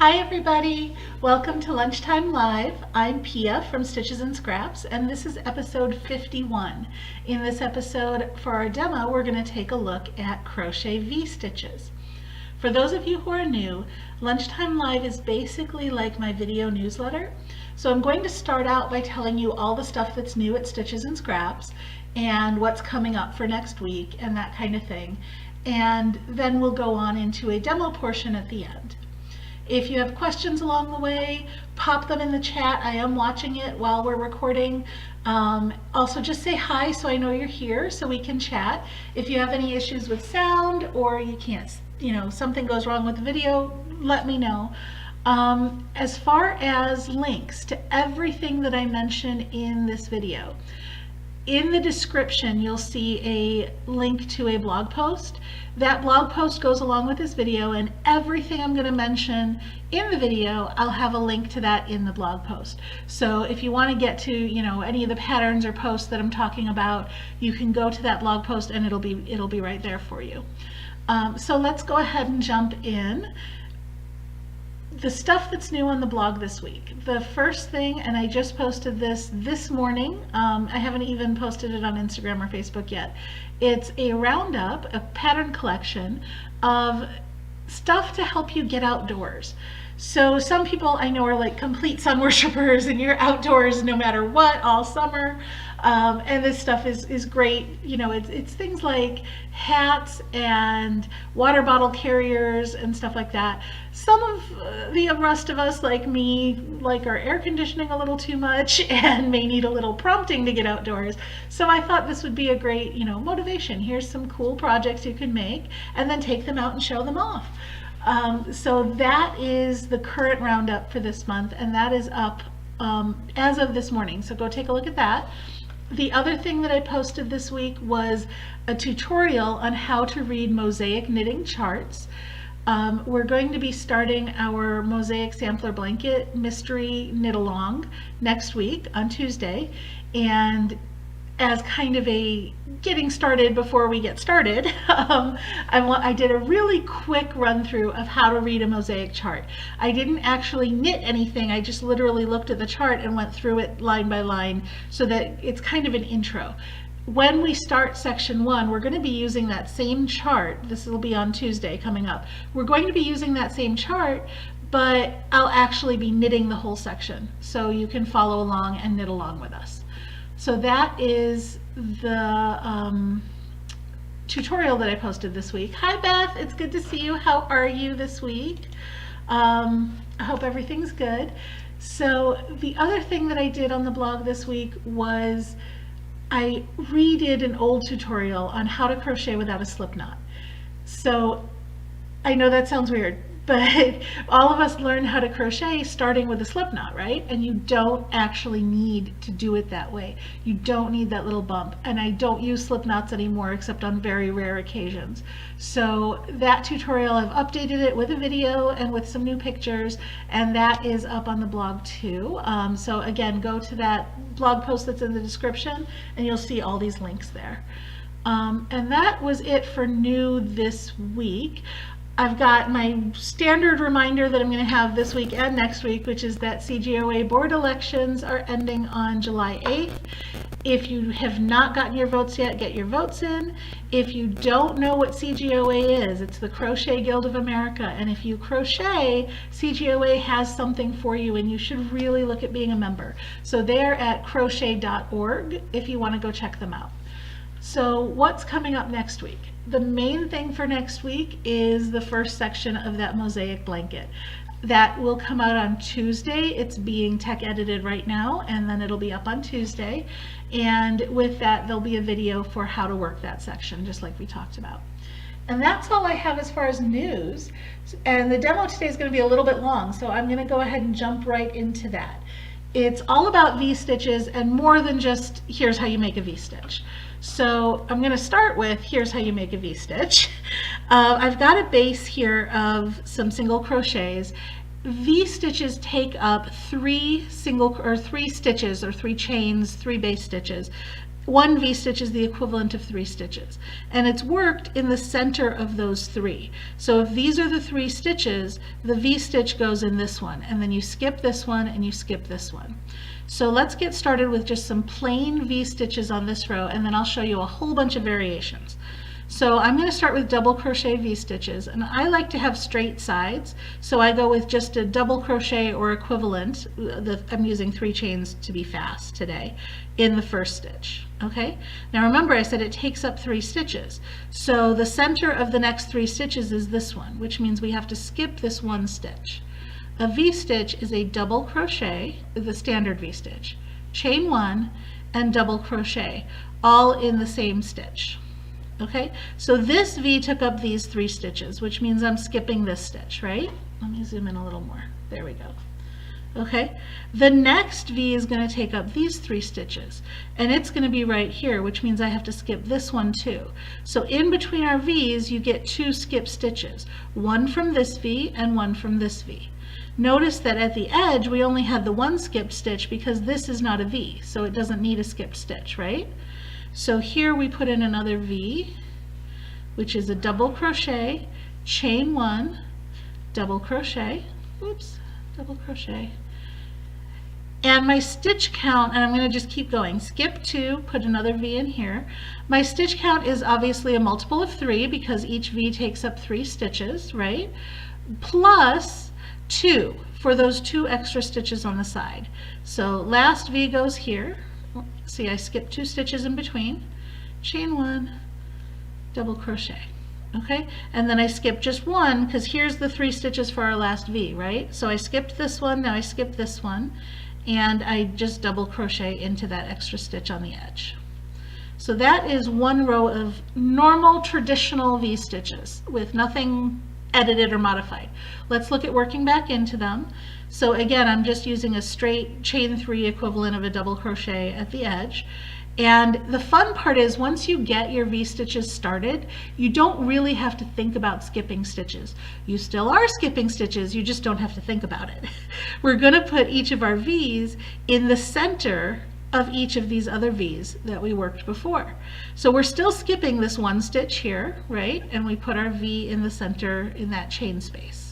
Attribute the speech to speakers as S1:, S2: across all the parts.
S1: Hi everybody! Welcome to Lunchtime Live. I'm Pia from Stitches and Scraps, and this is episode 51. In this episode, for our demo, we're going to take a look at crochet V-stitches. For those of you who are new, Lunchtime Live is basically like my video newsletter. So I'm going to start out by telling you all the stuff that's new at Stitches and Scraps and what's coming up for next week and that kind of thing. And then we'll go on into a demo portion at the end. If you have questions along the way, pop them in the chat. I am watching it while we're recording. Also just say hi so I know you're here so we can chat. If you have any issues with sound or you can't, something goes wrong with the video, let me know. As far as links to everything that I mention in this video, in the description you'll see a link to a blog post. That blog post goes along with this video, and everything I'm going to mention in the video, I'll have a link to that in the blog post. So if you want to get to any of the patterns or posts that I'm talking about, you can go to that blog post and it'll be right there for you. So let's go ahead and jump in. The stuff that's new on the blog this week. The first thing, and I just posted this morning, I haven't even posted it on Instagram or Facebook yet. It's a roundup, a pattern collection of stuff to help you get outdoors. So some people I know are like complete sun worshipers and you're outdoors no matter what all summer. And this stuff is great. It's things like hats and water bottle carriers and stuff like that. Some of the rest of us, like me, like our air conditioning a little too much and may need a little prompting to get outdoors. So I thought this would be a great, motivation. Here's some cool projects you can make and then take them out and show them off. So that is the current roundup for this month, and that is up as of this morning. So go take a look at that. The other thing that I posted this week was a tutorial on how to read mosaic knitting charts. We're going to be starting our mosaic sampler blanket mystery knit along next week on Tuesday, and as kind of a getting started before we get started, I did a really quick run through of how to read a mosaic chart. I didn't actually knit anything, I just literally looked at the chart and went through it line by line so that it's kind of an intro. When we start section 1, we're going to be using that same chart. This will be on Tuesday coming up. We're going to be using that same chart, but I'll actually be knitting the whole section so you can follow along and knit along with us. So that is the tutorial that I posted this week. Hi Beth, it's good to see you. How are you this week? I hope everything's good. So the other thing that I did on the blog this week was I redid an old tutorial on how to crochet without a slip knot. So I know that sounds weird, but all of us learn how to crochet starting with a slip knot, right? And you don't actually need to do it that way. You don't need that little bump. And I don't use slip knots anymore except on very rare occasions. So that tutorial, I've updated it with a video and with some new pictures, and that is up on the blog too. So again, go to that blog post that's in the description and you'll see all these links there. And that was it for new this week. I've got my standard reminder that I'm going to have this week and next week, which is that CGOA board elections are ending on July 8th. If you have not gotten your votes yet, get your votes in. If you don't know what CGOA is, it's the Crochet Guild of America, and if you crochet, CGOA has something for you and you should really look at being a member. So they're at crochet.org if you want to go check them out. So what's coming up next week? The main thing for next week is the first section of that mosaic blanket. That will come out on Tuesday. It's being tech edited right now, and then it'll be up on Tuesday. And with that, there'll be a video for how to work that section, just like we talked about. And that's all I have as far as news. And the demo today is going to be a little bit long, so I'm going to go ahead and jump right into that. It's all about V-stitches and more than just here's how you make a V-stitch. So I'm going to start with here's how you make a V-stitch. I've got a base here of some single crochets. V-stitches take up three stitches or 3 chains, 3 base stitches. one V-stitch is the equivalent of 3 stitches, and it's worked in the center of those 3. So if these are the 3 stitches, the V-stitch goes in this one, and then you skip this one and you skip this one. So let's get started with just some plain V-stitches on this row, and then I'll show you a whole bunch of variations. So I'm going to start with double crochet V-stitches, and I like to have straight sides, so I go with just a double crochet or equivalent. I'm using 3 chains to be fast today in the first stitch. Okay, now remember I said it takes up 3 stitches, so the center of the next 3 stitches is this one, which means we have to skip this 1 stitch. A V-stitch is a double crochet, the standard V-stitch, chain 1 and double crochet, all in the same stitch. Okay, so this V took up these 3 stitches, which means I'm skipping this stitch, right? Let me zoom in a little more. There we go. Okay, the next V is going to take up these 3 stitches, and it's going to be right here, which means I have to skip this one too. So in between our V's, you get 2 skip stitches, one from this V and one from this V. Notice that at the edge, we only had the 1 skipped stitch because this is not a V, so it doesn't need a skipped stitch, right? So here we put in another V, which is a double crochet, chain 1, double crochet, oops, double crochet, and my stitch count, and I'm going to just keep going, skip 2, put another V in here. My stitch count is obviously a multiple of 3 because each V takes up 3 stitches, right? Plus 2 for those 2 extra stitches on the side. So last V goes here. See, I skipped 2 stitches in between, chain 1, double crochet, okay? And then I skipped just 1 because here's the 3 stitches for our last V, right? So I skipped this one, now I skipped this one, and I just double crochet into that extra stitch on the edge. So that is 1 row of normal traditional V-stitches with nothing edited or modified. Let's look at working back into them. So again, I'm just using a straight chain 3 equivalent of a double crochet at the edge. And the fun part is once you get your V-stitches started, you don't really have to think about skipping stitches. You still are skipping stitches, you just don't have to think about it. We're going to put each of our V's in the center of each of these other V's that we worked before. So we're still skipping this 1 stitch here, right? And we put our V in the center in that chain space.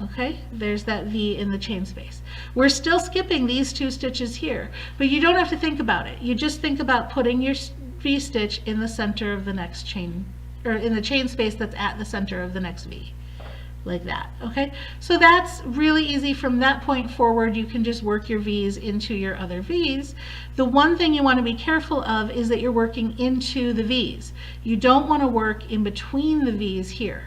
S1: Okay, there's that V in the chain space. We're still skipping these 2 stitches here, but you don't have to think about it. You just think about putting your V stitch in the center of the next chain, or in the chain space that's at the center of the next V, like that. Okay, so that's really easy. From that point forward, you can just work your V's into your other V's. The one thing you want to be careful of is that you're working into the V's. You don't want to work in between the V's here.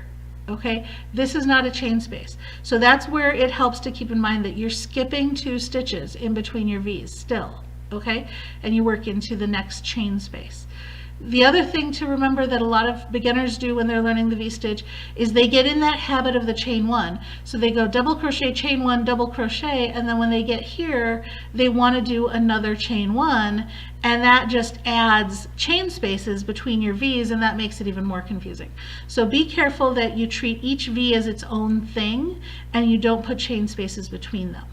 S1: Okay, this is not a chain space. So that's where it helps to keep in mind that you're skipping 2 stitches in between your V's still, okay? And you work into the next chain space. The other thing to remember that a lot of beginners do when they're learning the V-stitch is they get in that habit of the chain 1. So they go double crochet, chain 1, double crochet, and then when they get here, they want to do another chain 1, and that just adds chain spaces between your V's, and that makes it even more confusing. So be careful that you treat each V as its own thing, and you don't put chain spaces between them.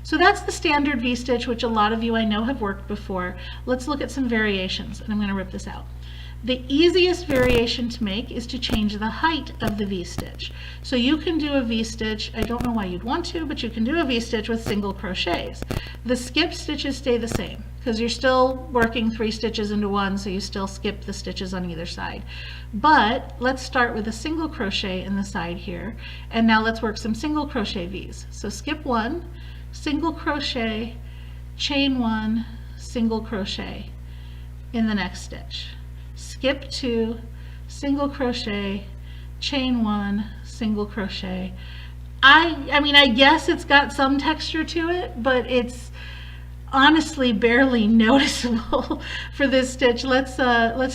S1: So that's the standard V-stitch, which a lot of you I know have worked before. Let's look at some variations, and I'm going to rip this out. The easiest variation to make is to change the height of the V-stitch. So you can do a V-stitch, I don't know why you'd want to, but you can do a V-stitch with single crochets. The skip stitches stay the same because you're still working 3 stitches into 1, so you still skip the stitches on either side. But let's start with a single crochet in the side here, and now let's work some single crochet V's. So skip 1, single crochet, chain 1, single crochet in the next stitch. Skip 2, single crochet, chain 1, single crochet. I mean, I guess it's got some texture to it, but it's honestly barely noticeable for this stitch. Let's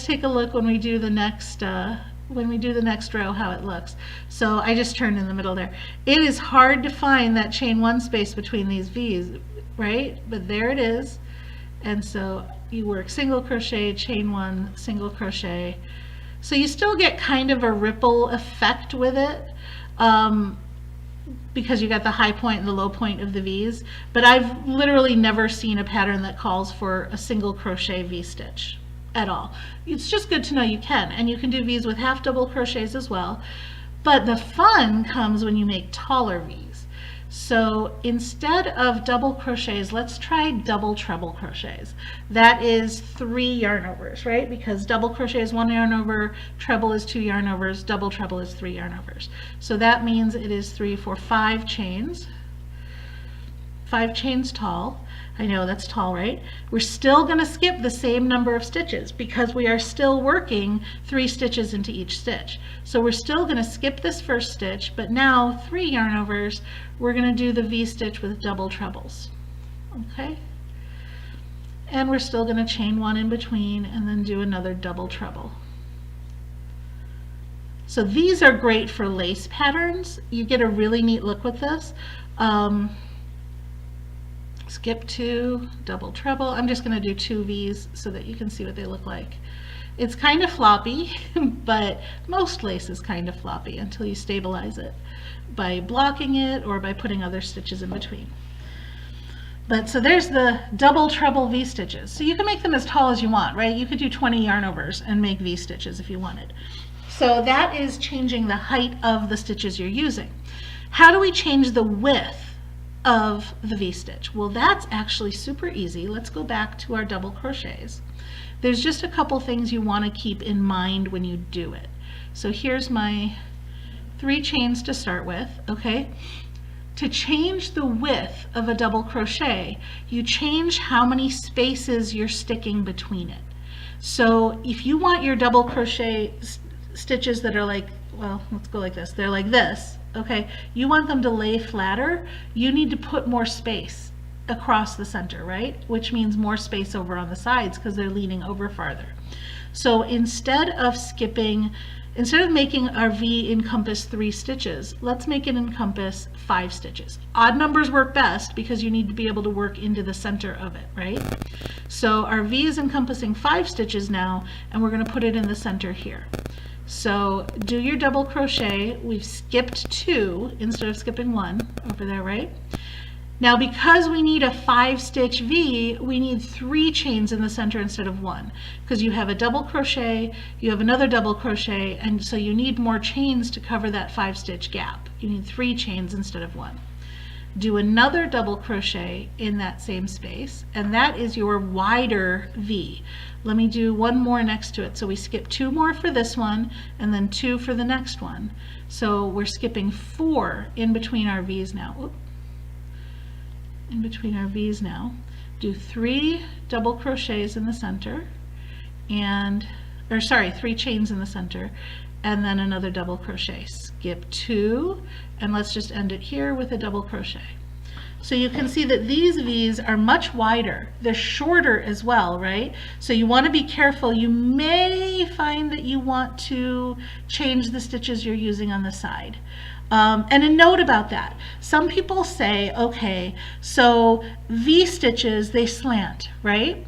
S1: take a look when we do the next row how it looks. So I just turned in the middle there. It is hard to find that chain 1 space between these V's, right? But there it is. And so you work single crochet, chain 1, single crochet. So you still get kind of a ripple effect with it. because you got the high point and the low point of the V's, but I've literally never seen a pattern that calls for a single crochet V-stitch at all. It's just good to know you can, and you can do V's with half double crochets as well, but the fun comes when you make taller V's. So instead of double crochets, let's try double treble crochets. That is 3 yarn overs, right? Because double crochet is 1 yarn over, treble is 2 yarn overs, double treble is 3 yarn overs. So that means it is 3, 4, 5 chains. 5 chains tall. I know that's tall, right? We're still going to skip the same number of stitches because we are still working 3 stitches into each stitch. So we're still going to skip this first stitch, but now 3 yarn overs, we're going to do the V-stitch with double trebles. Okay? And we're still going to chain 1 in between and then do another double treble. So these are great for lace patterns. You get a really neat look with this. Skip 2, double treble. I'm just going to do 2 V's so that you can see what they look like. It's kind of floppy, but most lace is kind of floppy until you stabilize it by blocking it or by putting other stitches in between. But so there's the double treble V stitches. So you can make them as tall as you want, right? You could do 20 yarn overs and make V stitches if you wanted. So that is changing the height of the stitches you're using. How do we change the width of the V-stitch? Well, that's actually super easy. Let's go back to our double crochets. There's just a couple things you want to keep in mind when you do it. So here's my 3 chains to start with, okay? To change the width of a double crochet, you change how many spaces you're sticking between it. So if you want your double crochet stitches that are like, well, let's go like this, they're like this, okay, you want them to lay flatter, you need to put more space across the center, right? Which means more space over on the sides because they're leaning over farther. So instead of making our V encompass 3 stitches, let's make it encompass 5 stitches. Odd numbers work best because you need to be able to work into the center of it, right? So our V is encompassing 5 stitches now, and we're going to put it in the center here. So do your double crochet. We've skipped 2 instead of skipping 1 over there, right? Now because we need a 5-stitch V, we need 3 chains in the center instead of 1, because you have a double crochet, you have another double crochet, and so you need more chains to cover that 5-stitch gap. You need 3 chains instead of 1. Do another double crochet in that same space, and that is your wider V. Let me do 1 more next to it. So we skip 2 more for this one and then 2 for the next one. So we're skipping 4 in between our V's now. Oop. In between our V's now. Do 3 double crochets in the center and, 3 chains in the center, and then another double crochet. Skip 2, and let's just end it here with a double crochet. So you can see that these V's are much wider. They're shorter as well, right? So you want to be careful. You may find that you want to change the stitches you're using on the side. And a note about that. Some people say, okay, so V stitches, they slant, right?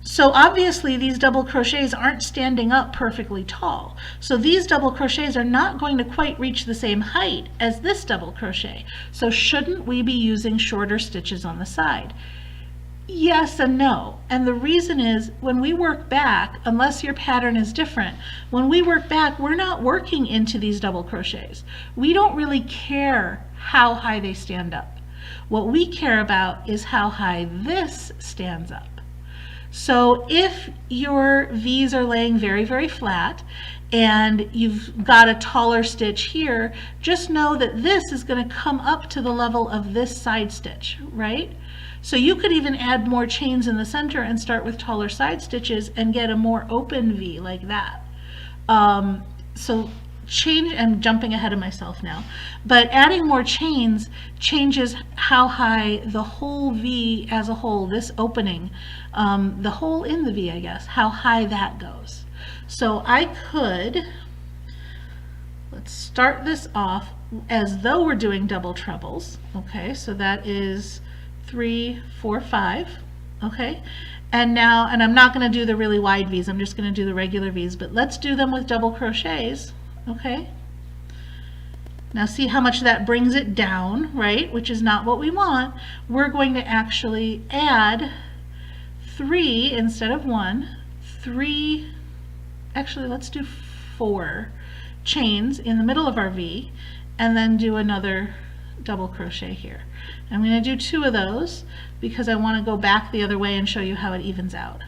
S1: So obviously these double crochets aren't standing up perfectly tall. So these double crochets are not going to quite reach the same height as this double crochet. So shouldn't we be using shorter stitches on the side? Yes and no. And the reason is when we work back, unless your pattern is different, when we work back, we're not working into these double crochets. We don't really care how high they stand up. What we care about is how high this stands up. So if your V's are laying very, very flat and you've got a taller stitch here, just know that this is going to come up to the level of this side stitch, right? So you could even add more chains in the center and start with taller side stitches and get a more open V like that. I'm jumping ahead of myself now, but adding more chains changes how high the whole V as a whole, this opening, the hole in the V, I guess, how high that goes. So I could, let's start this off as though we're doing double trebles. Okay, so that is 3, 4, 5. Okay, and now, and I'm not going to do the really wide V's, I'm just going to do the regular V's, but let's do them with double crochets. Okay, Now see how much that brings it down, right? Which is not what we want. We're going to actually add 3 instead of 1, 3, actually let's do 4 chains in the middle of our V, and then do another double crochet here. I'm going to do 2 of those because I want to go back the other way and show you how it evens out.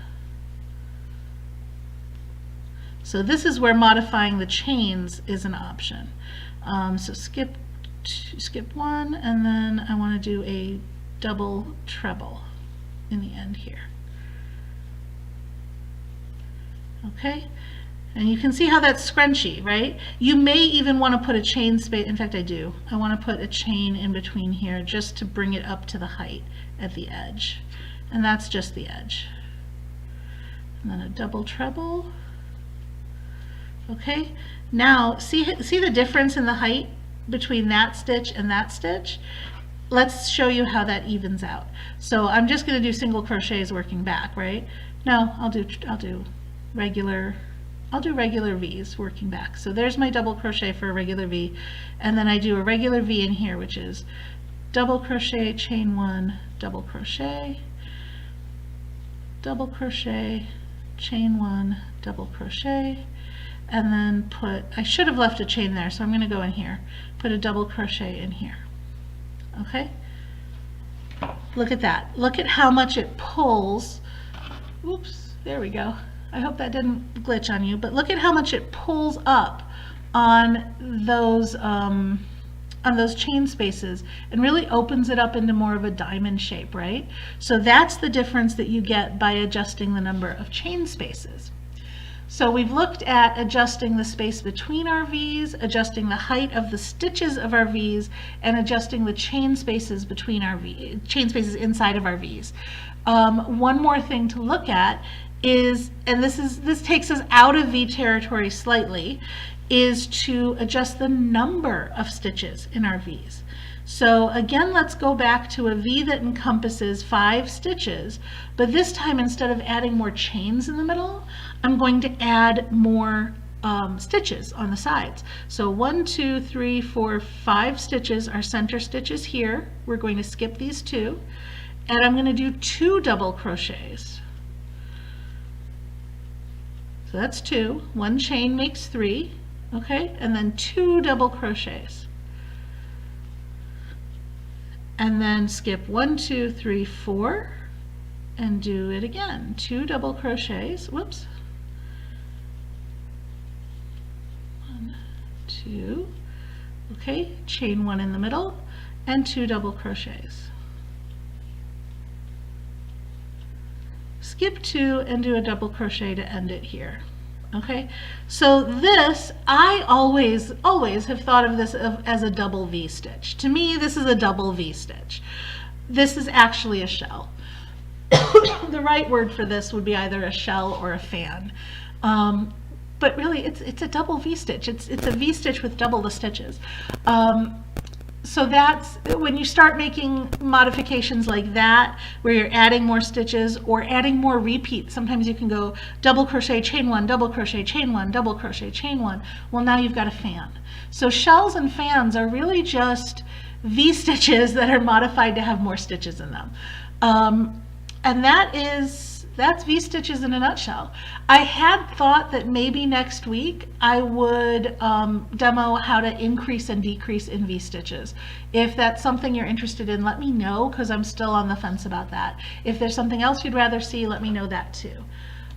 S1: So this is where modifying the chains is an option. So skip 1, and then I want to do a double treble in the end here. Okay, and you can see how that's scrunchy, right? You may even want to put a chain space. In fact, I do. I want to put a chain in between here just to bring it up to the height at the edge, and that's just the edge. And then a double treble. Okay, now see the difference in the height between that stitch and that stitch? Let's show you how that evens out. So I'm just going to do single crochets working back, right? No, I'll do regular V's working back. So there's my double crochet for a regular V, and then I do a regular V in here, which is double crochet, chain 1, double crochet, chain 1, double crochet, and then I should have left a chain there, so I'm going to go in here, put a double crochet in here. Okay? Look at that. Look at how much it pulls. Oops, there we go. I hope that didn't glitch on you, but look at how much it pulls up on those chain spaces and really opens it up into more of a diamond shape, right? So that's the difference that you get by adjusting the number of chain spaces. So we've looked at adjusting the space between our V's, adjusting the height of the stitches of our V's, and adjusting the chain spaces between our chain spaces inside of our V's. One more thing to look at is, and this takes us out of V territory slightly, is to adjust the number of stitches in our V's. So again, let's go back to a V that encompasses 5 stitches, but this time instead of adding more chains in the middle, I'm going to add more stitches on the sides. So 1, 2, 3, 4, 5 stitches are center stitches here. We're going to skip these 2, and I'm going to do 2 double crochets. So that's 2. 1 chain makes 3, okay, and then 2 double crochets. And then skip 1, 2, 3, 4, and do it again. 2 double crochets. Whoops. 1, 2. Okay, chain 1 in the middle, and 2 double crochets. Skip 2 and do a double crochet to end it here. Okay, so this, I always have thought of this as a double V stitch. To me, this is a double V stitch. This is actually a shell. The right word for this would be either a shell or a fan. But really, it's a double V stitch. It's a V stitch with double the stitches. So that's when you start making modifications like that, where you're adding more stitches or adding more repeats. Sometimes you can go double crochet, chain 1, double crochet, chain 1, double crochet, chain 1. Well, now you've got a fan. So shells and fans are really just V stitches that are modified to have more stitches in them. And that's V stitches in a nutshell. I had thought that maybe next week I would demo how to increase and decrease in V stitches. If that's something you're interested in, let me know, because I'm still on the fence about that. If there's something else you'd rather see, let me know that too.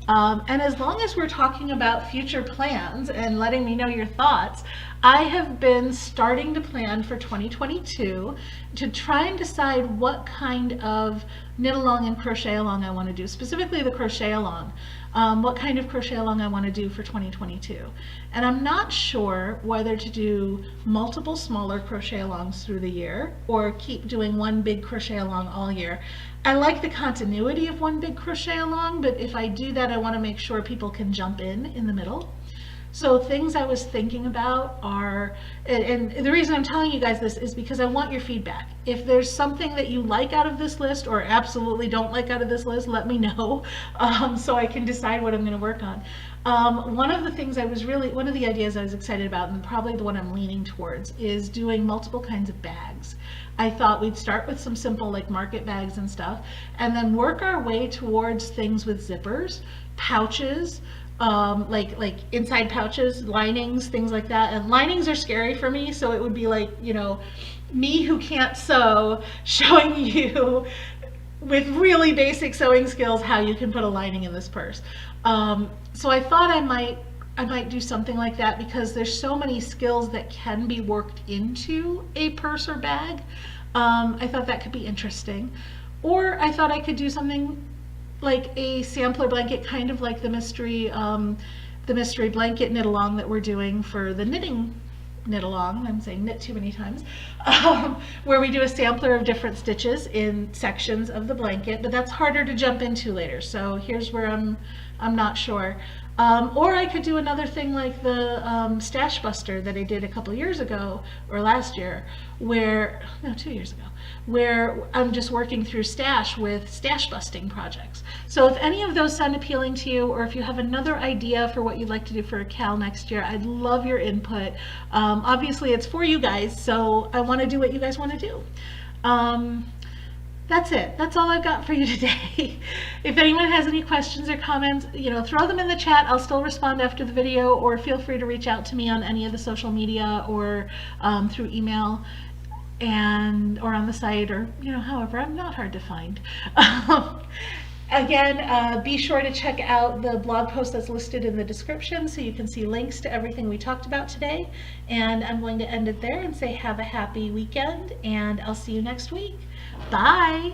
S1: And as long as we're talking about future plans and letting me know your thoughts, I have been starting to plan for 2022 to try and decide what kind of knit along and crochet along I want to do, specifically the crochet along. What kind of crochet along I want to do for 2022. And I'm not sure whether to do multiple smaller crochet alongs through the year or keep doing one big crochet along all year. I like the continuity of one big crochet along, but if I do that, I want to make sure people can jump in the middle. So things I was thinking about are, and the reason I'm telling you guys this is because I want your feedback. If there's something that you like out of this list or absolutely don't like out of this list, let me know so I can decide what I'm going to work on. One of the things one of the ideas I was excited about, and probably the one I'm leaning towards, is doing multiple kinds of bags. I thought we'd start with some simple like market bags and stuff, and then work our way towards things with zippers, pouches, like inside pouches, linings, things like that. And linings are scary for me, so it would be like, you know, me who can't sew showing you with really basic sewing skills how you can put a lining in this purse. So I thought I might do something like that, because there's so many skills that can be worked into a purse or bag. I thought that could be interesting. Or I thought I could do something like a sampler blanket, kind of like the mystery blanket knit along that we're doing for the knitting knit along. I'm saying knit too many times. Where we do a sampler of different stitches in sections of the blanket, but that's harder to jump into later. So here's where I'm not sure. Or I could do another thing like the Stash Buster that I did a couple years ago, or last year, no, 2 years ago, where I'm just working through stash with stash busting projects. So if any of those sound appealing to you, or if you have another idea for what you'd like to do for a CAL next year, I'd love your input. Obviously it's for you guys, so I want to do what you guys want to do. That's it. That's all I've got for you today. If anyone has any questions or comments, you know, throw them in the chat. I'll still respond after the video, or feel free to reach out to me on any of the social media, or through email, or on the site, or, you know, however. I'm not hard to find. Again, be sure to check out the blog post that's listed in the description so you can see links to everything we talked about today. And I'm going to end it there and say have a happy weekend, and I'll see you next week. Bye!